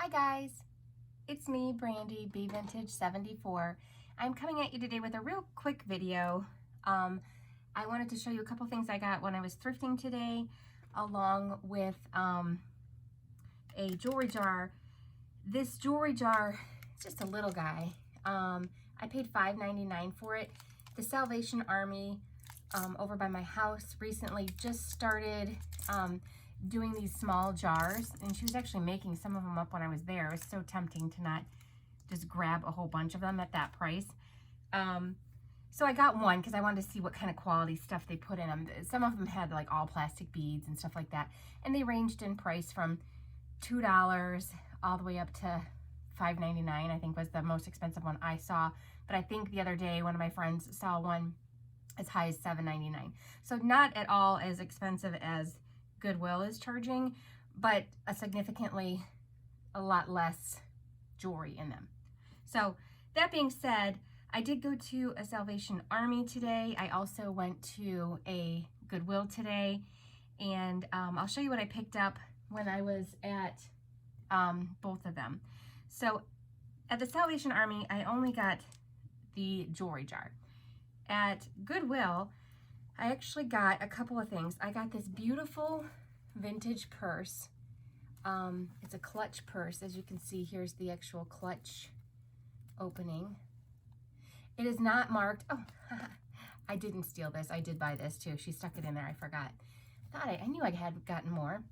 Hi guys, it's me, Brandy, B Vintage 74. I'm coming at you today with a real quick video. I wanted to show you a couple things I got when I was thrifting today, along with a jewelry jar. This jewelry jar, it's just a little guy. I paid $5.99 for it. The Salvation Army over by my house recently just started doing these small jars, and she was actually making some of them up when I was there. It was so tempting to not just grab a whole bunch of them at that price. So I got one because I wanted to see what kind of quality stuff they put in them. Some of them had like all plastic beads and stuff like that, and they ranged in price from $2 all the way up to $5.99, I think was the most expensive one I saw. But I think the other day one of my friends saw one as high as $7.99. So not at all as expensive as Goodwill is charging, but a lot less jewelry in them. So that being said, I did go to a Salvation Army today. I also went to a Goodwill today, and I'll show you what I picked up when I was at both of them. So at the Salvation Army, I only got the jewelry jar. At Goodwill, I actually got a couple of things. I got this beautiful vintage purse. It's a clutch purse. As you can see, here's the actual clutch opening. It is not marked. Oh, I didn't steal this. I did buy this too. She stuck it in there. I forgot. I knew I had gotten more.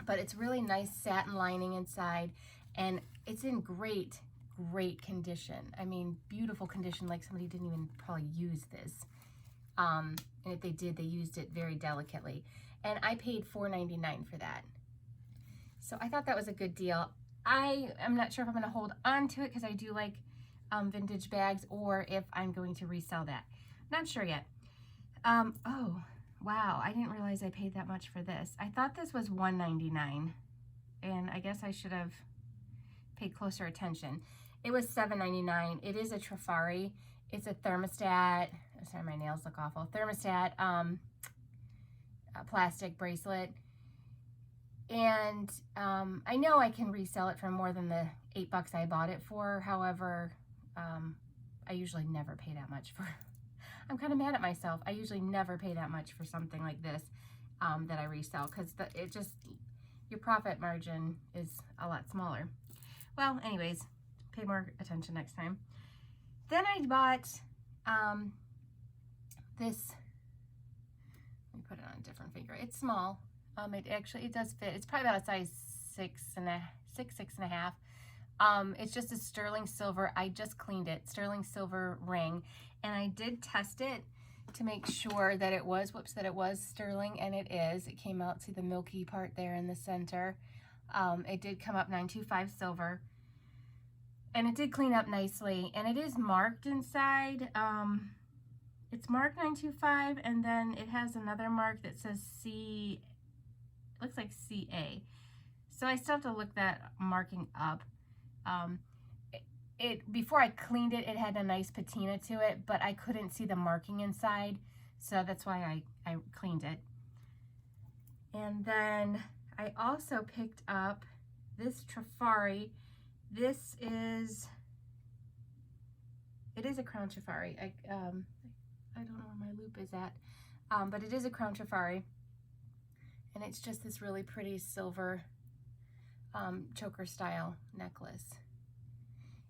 But it's really nice satin lining inside, and it's in great condition. I mean, beautiful condition, like somebody didn't even probably use this. And if they did, they used it very delicately. And I paid $4.99 for that. So I thought that was a good deal. I am not sure if I'm going to hold on to it because I do like vintage bags, or if I'm going to resell that. Not sure yet. Oh, wow. I didn't realize I paid that much for this. I thought this was $1.99, and I guess I should have paid closer attention. It was $7.99. It is a Fari. It's a thermostat. Sorry, my nails look awful. Thermostat, a plastic bracelet. And I know I can resell it for more than the $8 I bought it for. However, I usually never pay that much for. I'm kind of mad at myself. I usually never pay that much for something like this that I resell, because your profit margin is a lot smaller. Well, anyways, pay more attention next time. Then I bought this. Let me put it on a different finger. It's small. It does fit. It's probably about a size 6.5. It's just a sterling silver. I just cleaned it. Sterling silver ring, and I did test it to make sure that it was sterling, and it is. It came out to the milky part there in the center. It did come up 925 silver, and it did clean up nicely, and it is marked inside. It's marked 925, and then it has another mark that says C. It looks like CA. So I still have to look that marking up. Before I cleaned it, it had a nice patina to it, but I couldn't see the marking inside, so that's why I cleaned it. And then I also picked up this Fari. It is a crown Fari. I don't know where my loop is at, but it is a crown Fari, and it's just this really pretty silver choker style necklace,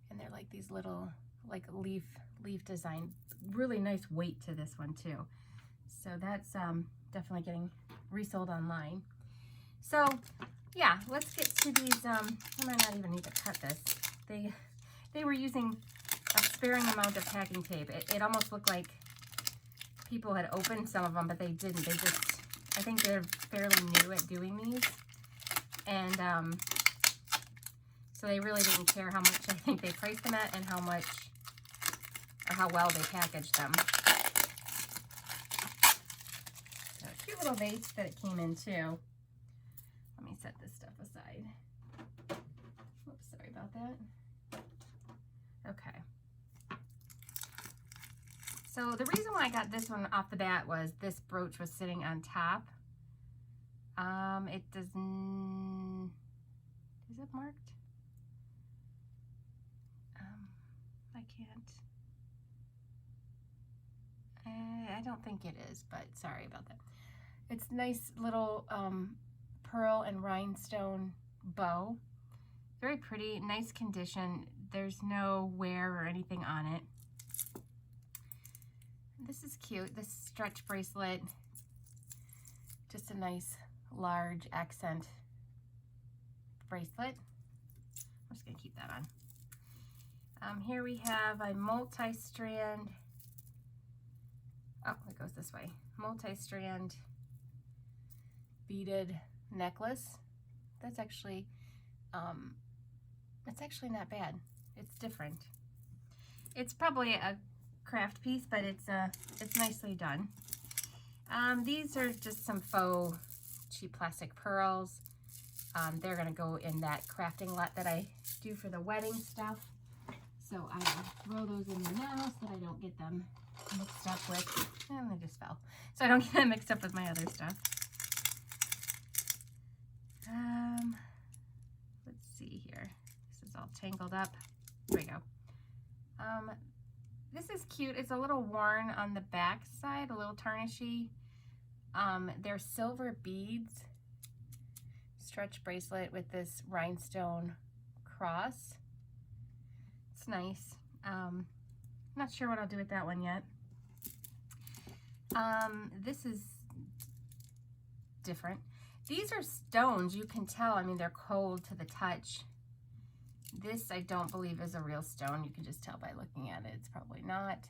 and they're like these little like leaf design. Really nice weight to this one too, so that's definitely getting resold online. So yeah, let's get to these. I might not even need to cut this. They were using a sparing amount of packing tape. It almost looked like people had opened some of them, but they didn't. I think they're fairly new at doing these, and so they really didn't care how much I think they priced them at, and how well they packaged them. So a cute little vase that it came in too. Let me set this stuff aside. Oops, sorry about that. Okay. So the reason why I got this one off the bat was this brooch was sitting on top. Is it marked? I don't think it is, but sorry about that. It's nice little pearl and rhinestone bow. Very pretty, nice condition. There's no wear or anything on it. This is cute, this stretch bracelet. Just a nice large accent bracelet. I'm just gonna keep that on. Here we have a multi-strand, oh, it goes this way, multi-strand beaded necklace. That's actually not bad. It's different. It's probably a craft piece, but it's nicely done. These are just some faux cheap plastic pearls. They're gonna go in that crafting lot that I do for the wedding stuff. So I will throw those in there now so that I don't get them mixed up with, and they just fell. So I don't get them mixed up with my other stuff. Let's see here. This is all tangled up. There we go. This is cute. It's a little worn on the back side, a little tarnishy. They're silver beads. Stretch bracelet with this rhinestone cross. It's nice. Not sure what I'll do with that one yet. This is different. These are stones, you can tell. I mean, they're cold to the touch. This I don't believe is a real stone. You can just tell by looking at it. It's probably not.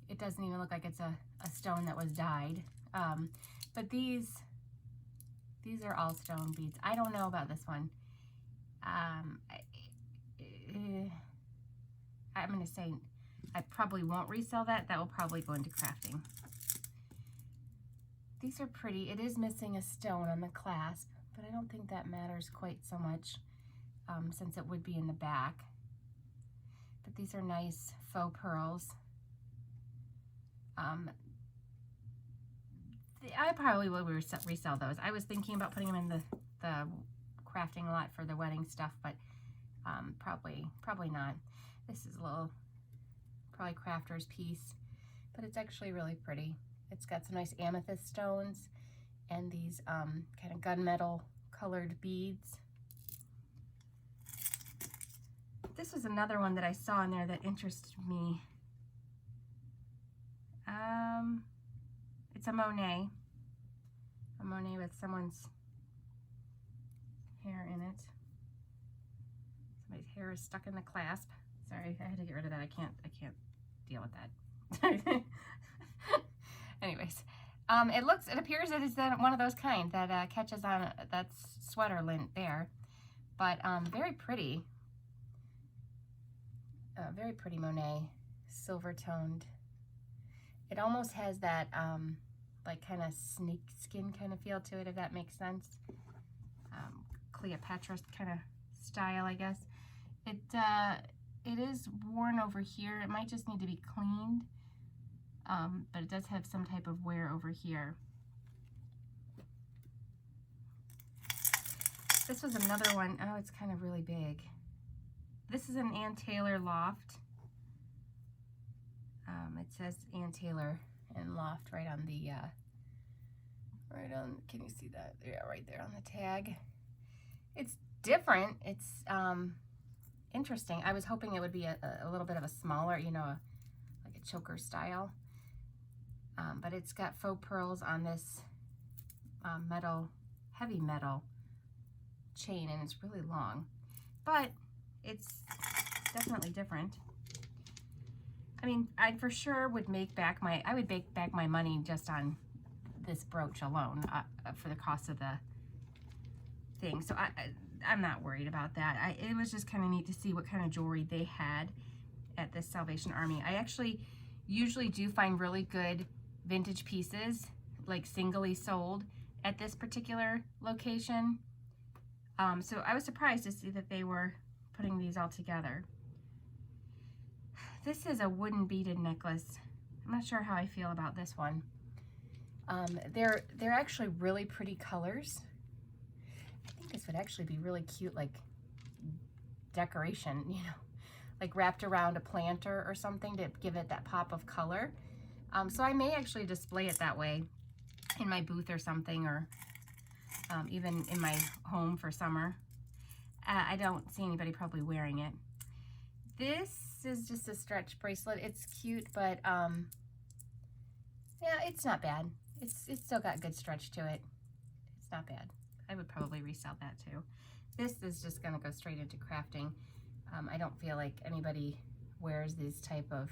It doesn't even look like it's a stone that was dyed. But these are all stone beads. I don't know about this one. I'm going to say I probably won't resell that. That will probably go into crafting. These are pretty. It is missing a stone on the clasp, but I don't think that matters quite so much since it would be in the back. But these are nice faux pearls. I probably will resell those. I was thinking about putting them in the crafting lot for the wedding stuff, but probably not. This is a little, probably crafter's piece, but it's actually really pretty. It's got some nice amethyst stones and these kind of gunmetal colored beads. This was another one that I saw in there that interested me. It's a Monet with someone's hair in it. Somebody's hair is stuck in the clasp. Sorry, I had to get rid of that. I can't deal with that. Anyways, it appears it is one of those kind that catches on that sweater lint there, but very pretty. Very pretty Monet, silver toned. It almost has that like kind of snake skin kind of feel to it, if that makes sense. Cleopatra kind of style, I guess. It is worn over here. It might just need to be cleaned, but it does have some type of wear over here. This was another one. Oh, it's kind of really big. This is an Ann Taylor loft. It says Ann Taylor and loft right on the, can you see that? Yeah, right there on the tag. It's different. It's interesting. I was hoping it would be a little bit of a smaller, you know, like a choker style. But it's got faux pearls on this heavy metal chain, and it's really long. But it's definitely different. I mean, I for sure would make back I would make back my money just on this brooch alone for the cost of the thing. So I'm not worried about that. It was just kind of neat to see what kind of jewelry they had at the Salvation Army. I actually usually do find really good vintage pieces, like singly sold at this particular location. So I was surprised to see that they were putting these all together. This is a wooden beaded necklace. I'm not sure how I feel about this one. They're actually really pretty colors. I think this would actually be really cute, like decoration, you know, like wrapped around a planter or something to give it that pop of color. So I may actually display it that way in my booth or something, or even in my home for summer. I don't see anybody probably wearing it. This is just a stretch bracelet. It's cute, but yeah, it's not bad. It's still got good stretch to it. It's not bad. I would probably resell that too. This is just gonna go straight into crafting. I don't feel like anybody wears these type of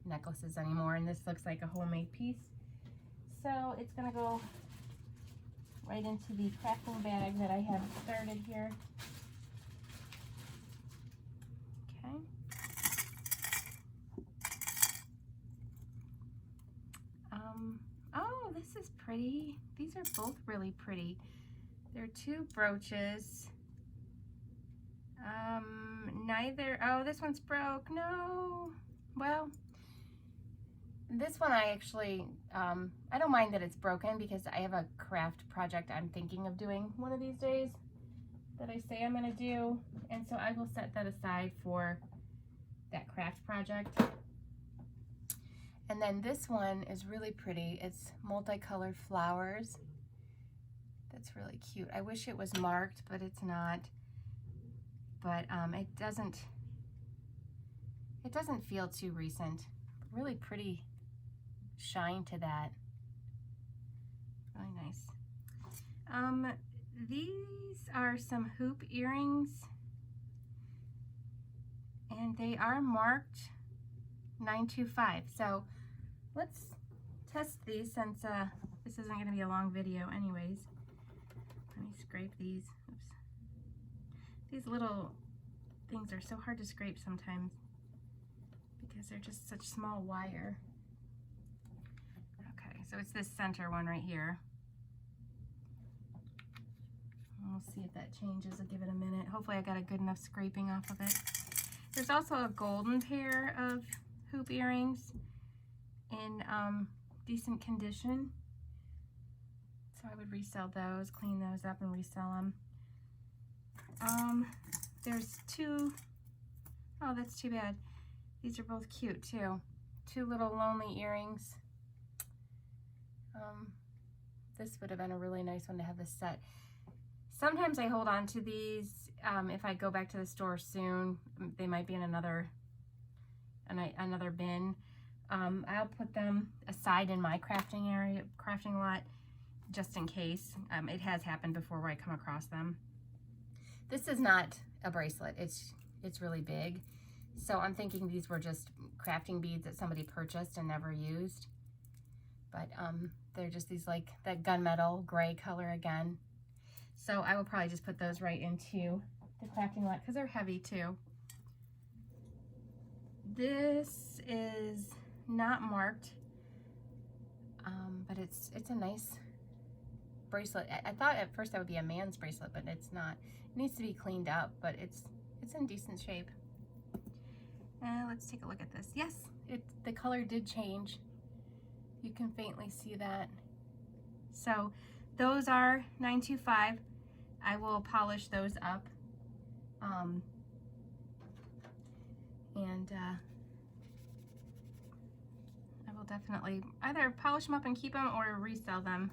necklaces anymore, and this looks like a homemade piece. So it's gonna go right into the crafting bag that I have started here. Okay. Oh, this is pretty. These are both really pretty. They're two brooches. Oh, this one's broke. No. Well, this one I actually, I don't mind that it's broken because I have a craft project I'm thinking of doing one of these days that I say I'm going to do. And so I will set that aside for that craft project. And then this one is really pretty. It's multicolored flowers. That's really cute. I wish it was marked, but it's not. But it doesn't feel too recent. Really pretty shine to that. Really nice. These are some hoop earrings, and they are marked 925. So let's test these since this isn't going to be a long video anyways. Let me scrape these. Oops. These little things are so hard to scrape sometimes because they're just such small wire. Okay, so it's this center one right here. We'll see if that changes. I'll give it a minute. Hopefully I got a good enough scraping off of it. There's also a golden pair of hoop earrings in decent condition. So I would resell those, clean those up and resell them. There's two, oh, that's too bad. These are both cute too. Two little lonely earrings. This would have been a really nice one to have this set. Sometimes I hold on to these. If I go back to the store soon, they might be in another bin. I'll put them aside in my crafting area, crafting lot, just in case. It has happened before where I come across them. This is not a bracelet. It's really big. So I'm thinking these were just crafting beads that somebody purchased and never used. But they're just these like that gunmetal gray color again. So I will probably just put those right into the crafting lot because they're heavy too. This is not marked, but it's a nice bracelet. I thought at first that would be a man's bracelet, but it's not. It needs to be cleaned up, but it's in decent shape. Let's take a look at this. Yes, the color did change. You can faintly see that. So those are 925. I will polish those up. And I will definitely either polish them up and keep them or resell them.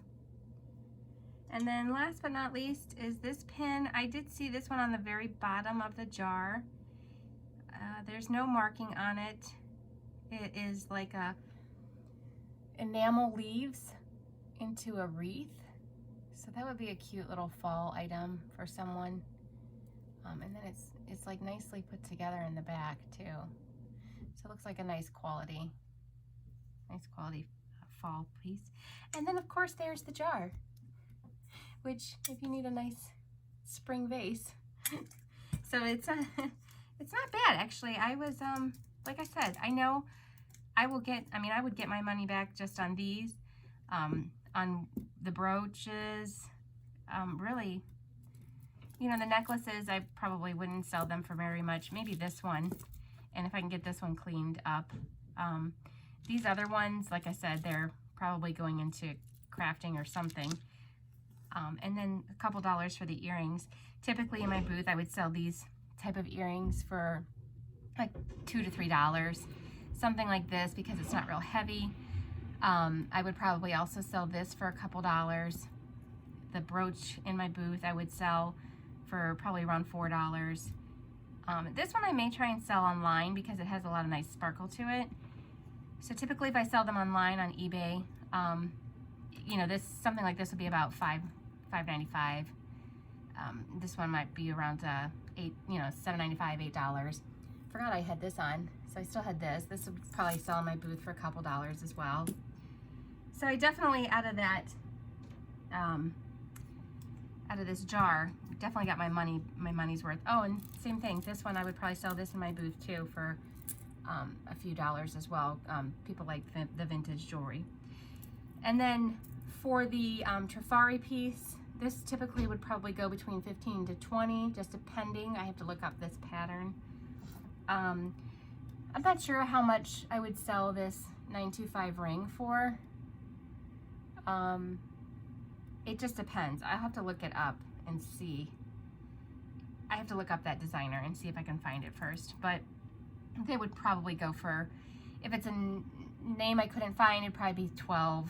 And then last but not least is this pin. I did see this one on the very bottom of the jar. There's no marking on it. It is like a enamel leaves into a wreath. So that would be a cute little fall item for someone. And then it's like nicely put together in the back too. So it looks like a nice quality fall piece. And then of course there's the jar, which if you need a nice spring vase. So it's not bad actually. I was like I said, I know I would get my money back just on these, on the brooches, really. You know, the necklaces, I probably wouldn't sell them for very much. Maybe this one, and if I can get this one cleaned up. These other ones, like I said, they're probably going into crafting or something. And then a couple dollars for the earrings. Typically in my booth, I would sell these type of earrings for like $2 to $3. Something like this, because it's not real heavy. I would probably also sell this for a couple dollars. The brooch in my booth I would sell for probably around $4. This one I may try and sell online because it has a lot of nice sparkle to it. So typically if I sell them online on eBay, you know, something like this would be about $5.95. This one might be around $7.95, $8. Forgot I had this on, so I still had this. This would probably sell in my booth for a couple dollars as well. So I definitely, out of that, out of this jar, definitely got my money's worth. Oh, and same thing. This one I would probably sell this in my booth too for a few dollars as well. People like the vintage jewelry. And then for the Fari piece, this typically would probably go between 15 to 20, just depending. I have to look up this pattern. I'm not sure how much I would sell this 925 ring for. It just depends. I'll have to look it up and see. I have to look up that designer and see if I can find it first. But they would probably go for, if it's a name I couldn't find, it'd probably be 12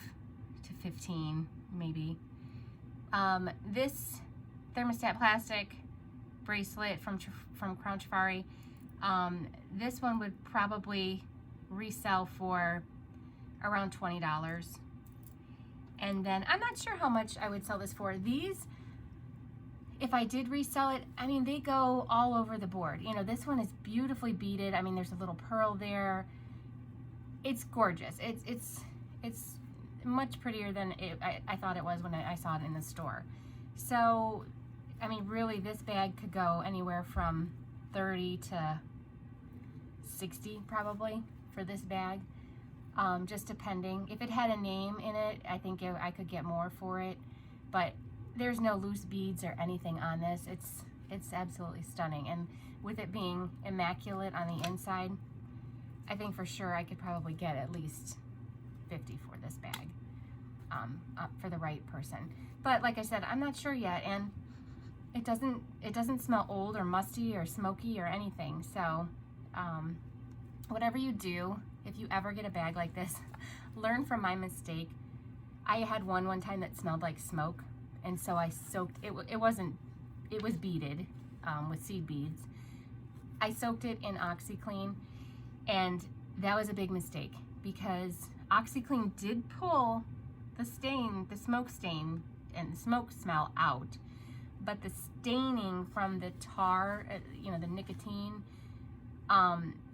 to 15, maybe. This thermostat plastic bracelet from Fari, this one would probably resell for around $20. And then I'm not sure how much I would sell this for. These, if I did resell it, I mean, they go all over the board. You know, this one is beautifully beaded. I mean, there's a little pearl there. It's gorgeous. It's much prettier than I thought it was when I saw it in the store. So, I mean, really, this bag could go anywhere from 30 to 60 probably for this bag. Just depending. If it had a name in it, I think I could get more for it, but there's no loose beads or anything on this. It's absolutely stunning, and with it being immaculate on the inside, I think for sure I could probably get at least 50 for this bag, for the right person. But like I said, I'm not sure yet, and it doesn't smell old or musty or smoky or anything. So whatever you do, if you ever get a bag like this, learn from my mistake. I had one time that smelled like smoke, and so I soaked it. It was beaded with seed beads. I soaked it in OxiClean, and that was a big mistake because OxiClean did pull the stain, the smoke stain, and the smoke smell out, but the staining from the tar, you know, the nicotine,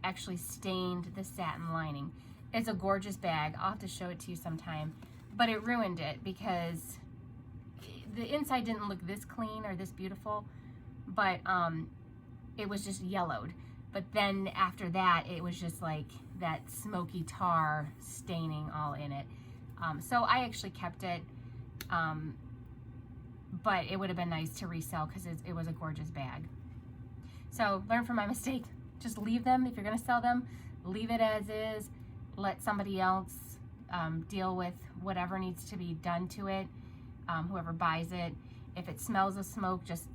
actually stained the satin lining. It's a gorgeous bag. I'll have to show it to you sometime, but it ruined it because the inside didn't look this clean or this beautiful, but it was just yellowed. But then after that, it was just like that smoky tar staining all in it. So I actually kept it, but it would have been nice to resell because it was a gorgeous bag. So learn from my mistake. Just leave them. If you're going to sell them, leave it as is. Let somebody else deal with whatever needs to be done to it, whoever buys it. If it smells of smoke, just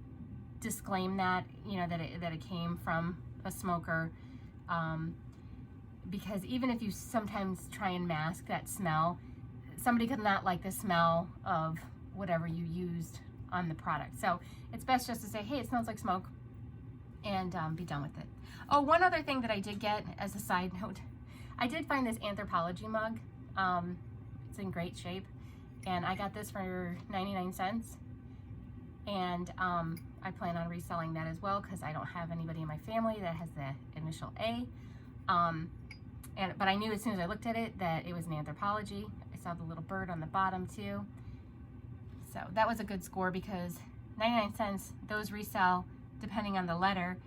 disclaim that, you know, that it came from a smoker, because even if you sometimes try and mask that smell, somebody could not like the smell of whatever you used on the product. So it's best just to say, hey, it smells like smoke, and be done with it. Oh, one other thing that I did get as a side note, I did find this Anthropologie mug. It's in great shape, and I got this for 99 cents, and I plan on reselling that as well because I don't have anybody in my family that has the initial A. But I knew as soon as I looked at it that it was an Anthropologie. I saw the little bird on the bottom too. So that was a good score because 99 cents, those resell, depending on the letter,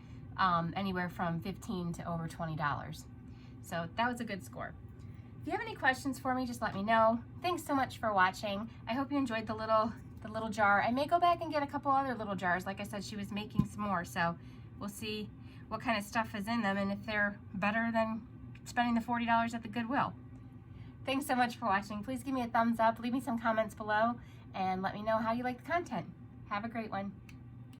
anywhere from $15 to over $20. So that was a good score. If you have any questions for me, just let me know. Thanks so much for watching. I hope you enjoyed the little jar. I may go back and get a couple other little jars. Like I said, she was making some more, so we'll see what kind of stuff is in them and if they're better than spending the $40 at the Goodwill. Thanks so much for watching. Please give me a thumbs up, leave me some comments below, and let me know how you like the content. Have a great one.